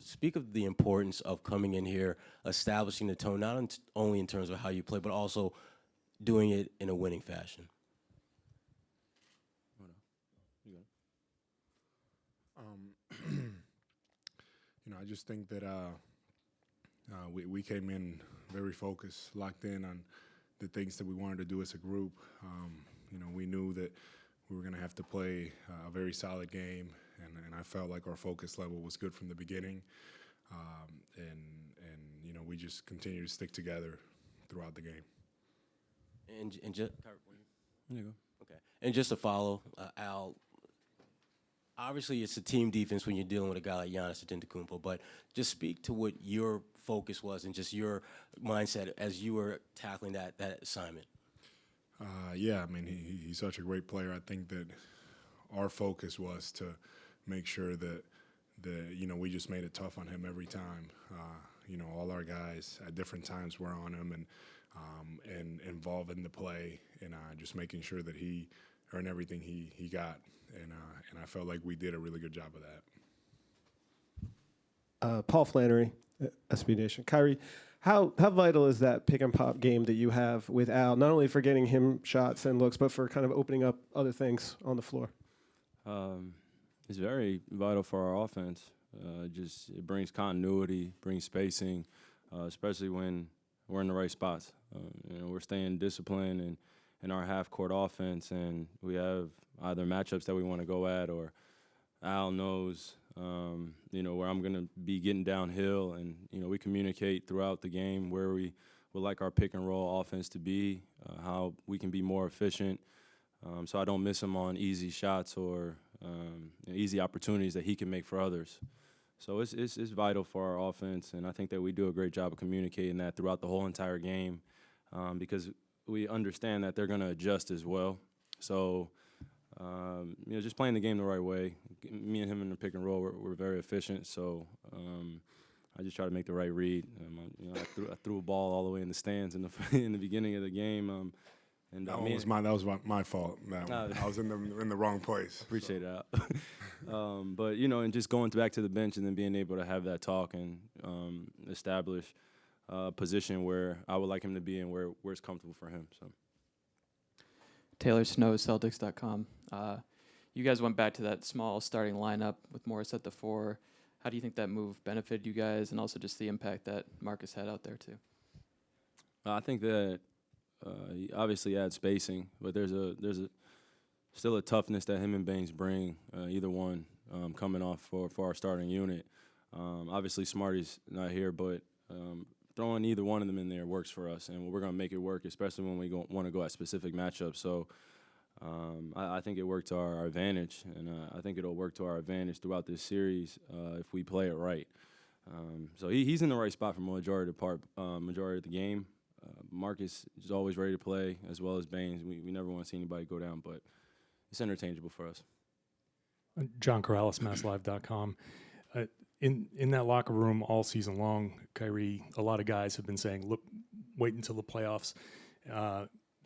speak of the importance of coming in here, establishing the tone, only in terms of how you play, but also doing it in a winning fashion. I just think that we came in very focused, locked in on the things that we wanted to do as a group. We knew that we were going to have to play a very solid game, and I felt like our focus level was good from the beginning. We just continue to stick together throughout the game. And just, okay. And just to follow, Al, obviously it's a team defense when you're dealing with a guy like Giannis Antetokounmpo, but just speak to what your focus was and just your mindset as you were tackling that assignment. Yeah, I mean, he's such a great player. I think that our focus was to make sure that we just made it tough on him every time. All our guys at different times were on him and involved in the play, and just making sure that he earned everything he got. And I felt like we did a really good job of that. Paul Flannery, SB Nation. Kyrie, how vital is that pick and pop game that you have with Al, not only for getting him shots and looks, but for kind of opening up other things on the floor? It's very vital for our offense. It brings continuity, brings spacing, especially when we're in the right spots. We're staying disciplined in our half-court offense, and we have either matchups that we want to go at, or Al knows, where I'm going to be getting downhill, and, we communicate throughout the game where we would like our pick-and-roll offense to be, how we can be more efficient, so I don't miss him on easy shots or easy opportunities that he can make for others. So it's vital for our offense, and I think that we do a great job of communicating that throughout the whole entire game, because we understand that they're going to adjust as well. So, just playing the game the right way. Me and him in the pick and roll, we're very efficient. So I just try to make the right read. I threw a ball all the way in the stands in the beginning of the game. That was my fault. I was in the wrong place. Appreciate that. But and just going back to the bench and then being able to have that talk and establish a position where I would like him to be and where it's comfortable for him. So. Taylor Snow, Celtics.com. You guys went back to that small starting lineup with Morris at the 4. How do you think that move benefited you guys, and also just the impact that Marcus had out there too? I think that he obviously adds spacing, but there's still a toughness that him and Baines bring. Either one coming off for our starting unit. Obviously, Smarty's not here, but throwing either one of them in there works for us, and we're going to make it work, especially when we want to go at specific matchups. So I think it worked to our advantage, and I think it'll work to our advantage throughout this series if we play it right. So he's in the right spot for majority of the game. Marcus is always ready to play, as well as Baines. We never want to see anybody go down, but it's interchangeable for us. John Corrales, MassLive.com. In that locker room all season long, Kyrie, a lot of guys have been saying, look, wait until the playoffs.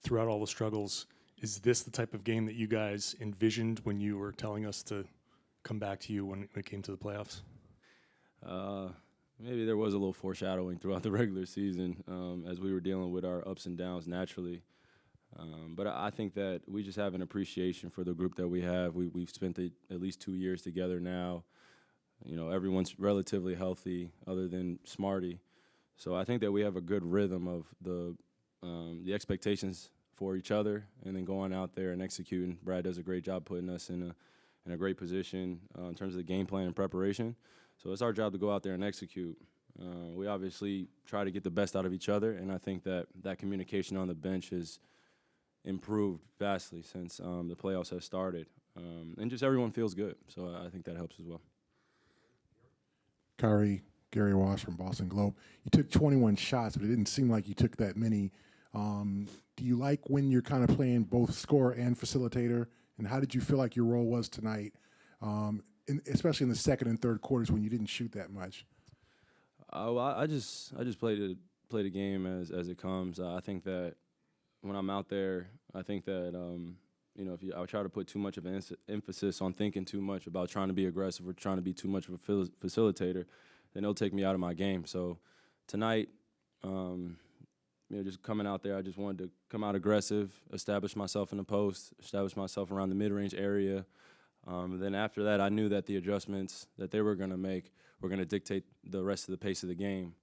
Throughout all the struggles, is this the type of game that you guys envisioned when you were telling us to come back to you when it came to the playoffs? Maybe there was a little foreshadowing throughout the regular season as we were dealing with our ups and downs naturally. But I think that we just have an appreciation for the group that we have. We've spent at least 2 years together now. Everyone's relatively healthy other than Smarty. So I think that we have a good rhythm of the expectations for each other and then going out there and executing. Brad does a great job putting us in a great position in terms of the game plan and preparation. So it's our job to go out there and execute. We obviously try to get the best out of each other, and I think that communication on the bench has improved vastly since the playoffs have started. And just everyone feels good, so I think that helps as well. Kyrie, Gary Walsh from Boston Globe. You took 21 shots, but it didn't seem like you took that many. Do you like when you're kind of playing both scorer and facilitator? And how did you feel like your role was tonight, especially in the second and third quarters when you didn't shoot that much? Well, I just play the game as it comes. I think that when I'm out there, I think that I try to put too much of an emphasis on thinking too much about trying to be aggressive or trying to be too much of a facilitator. then it'll take me out of my game. So tonight, just coming out there, I just wanted to come out aggressive, establish myself in the post, establish myself around the mid-range area. Then after that, I knew that the adjustments that they were going to make were going to dictate the rest of the pace of the game.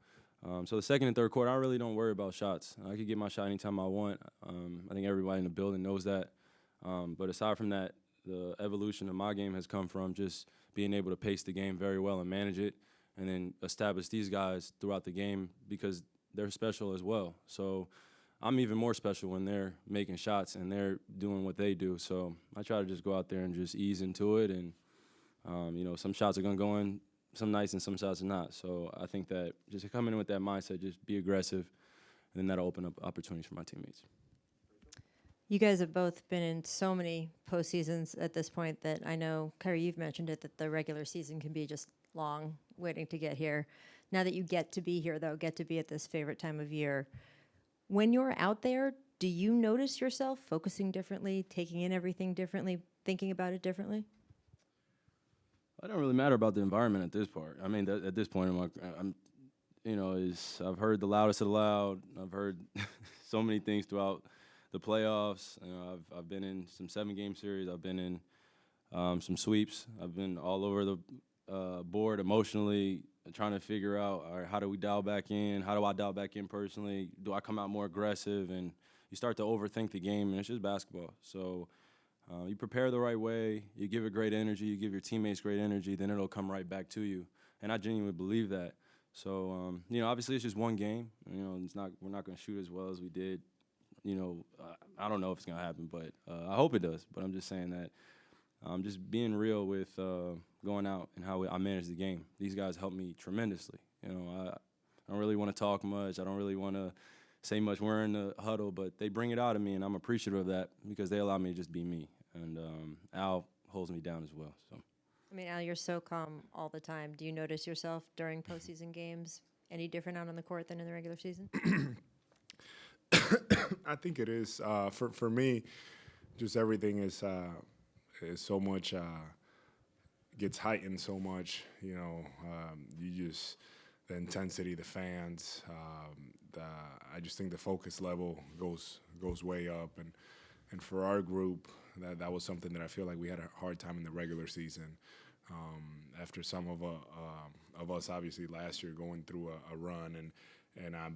So the second and third quarter, I really don't worry about shots. I could get my shot anytime I want. I think everybody in the building knows that. But aside from that, the evolution of my game has come from just being able to pace the game very well and manage it, and then establish these guys throughout the game because they're special as well. So I'm even more special when they're making shots and they're doing what they do. So I try to just go out there and just ease into it. And, some shots are going to go in some nights and some shots are not. So I think that just coming in with that mindset, just be aggressive, and then that'll open up opportunities for my teammates. You guys have both been in so many postseasons at this point that I know, Kyrie, you've mentioned it, that the regular season can be just long waiting to get here. Now that you get to be here, though, get to be at this favorite time of year, when you're out there, do you notice yourself focusing differently, taking in everything differently, thinking about it differently? It don't really matter about the environment at this part. I mean, at this point, I've heard the loudest of the loud. I've heard so many things throughout the playoffs. I've been in some 7-game series. I've been in some sweeps. I've been all over the board emotionally, trying to figure out, all right, how do we dial back in? How do I dial back in personally? Do I come out more aggressive? And you start to overthink the game, and it's just basketball. So you prepare the right way. You give it great energy. You give your teammates great energy. Then it'll come right back to you. And I genuinely believe that. So obviously it's just one game. We're not going to shoot as well as we did. I don't know if it's going to happen, but I hope it does. But I'm just saying that just being real with going out and how I manage the game. These guys help me tremendously. I don't really want to talk much. I don't really want to say much. We're in the huddle, but they bring it out of me, and I'm appreciative of that because they allow me to just be me. And Al holds me down as well. So. I mean, Al, you're so calm all the time. Do you notice yourself during postseason games any different out on the court than in the regular season? I think it is. For me, just everything is so much, gets heightened so much. The intensity, the fans, I just think the focus level goes way up. And for our group, that was something that I feel like we had a hard time in the regular season. After some of us, obviously, last year going through a run and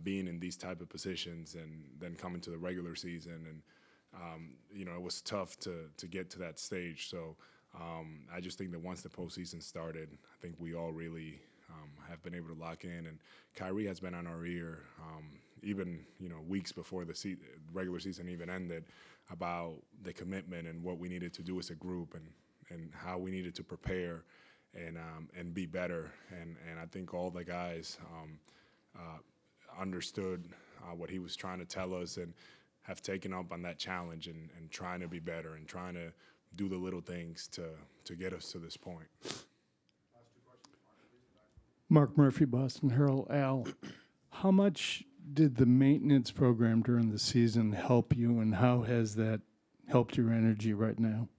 being in these type of positions and then coming to the regular season. And, it was tough to get to that stage. So I just think that once the postseason started, I think we all really have been able to lock in. And Kyrie has been on our ear, even, weeks before the regular season even ended, about the commitment and what we needed to do as a group and how we needed to prepare and be better. And I think all the guys understood what he was trying to tell us and have taken up on that challenge and trying to be better and trying to do the little things to get us to this point. Mark Murphy, Boston Herald. Al, how much did the maintenance program during the season help you, and how has that helped your energy right now?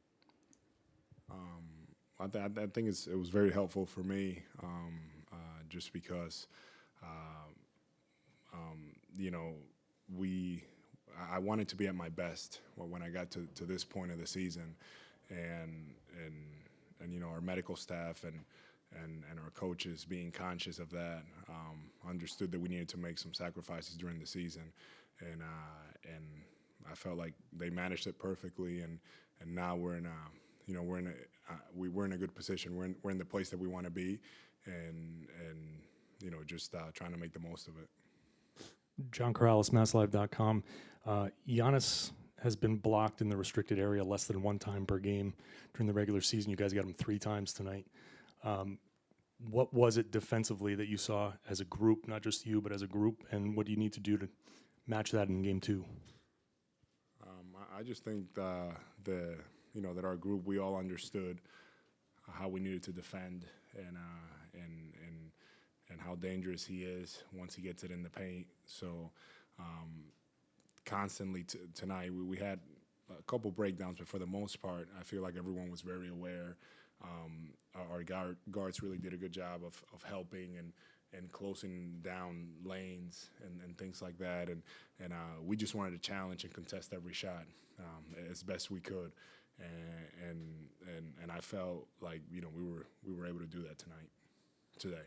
I think it was very helpful for me, just because, I wanted to be at my best when I got to this point of the season, and our medical staff and our coaches being conscious of that, understood that we needed to make some sacrifices during the season, and I felt like they managed it perfectly, and now we're in a good position. We're in the place that we want to be, and just trying to make the most of it. John Corrales, MassLive.com. Giannis has been blocked in the restricted area less than one time per game during the regular season. You guys got him 3 times tonight. What was it defensively that you saw as a group, not just you, but as a group, and what do you need to do to match that in game 2? I just think that our group, we all understood how we needed to defend and how dangerous he is once he gets it in the paint. So constantly tonight we had a couple breakdowns, but for the most part, I feel like everyone was very aware our guards really did a good job of helping and closing down lanes and things like that. And we just wanted to challenge and contest every shot as best we could. And I felt like we were able to do that today.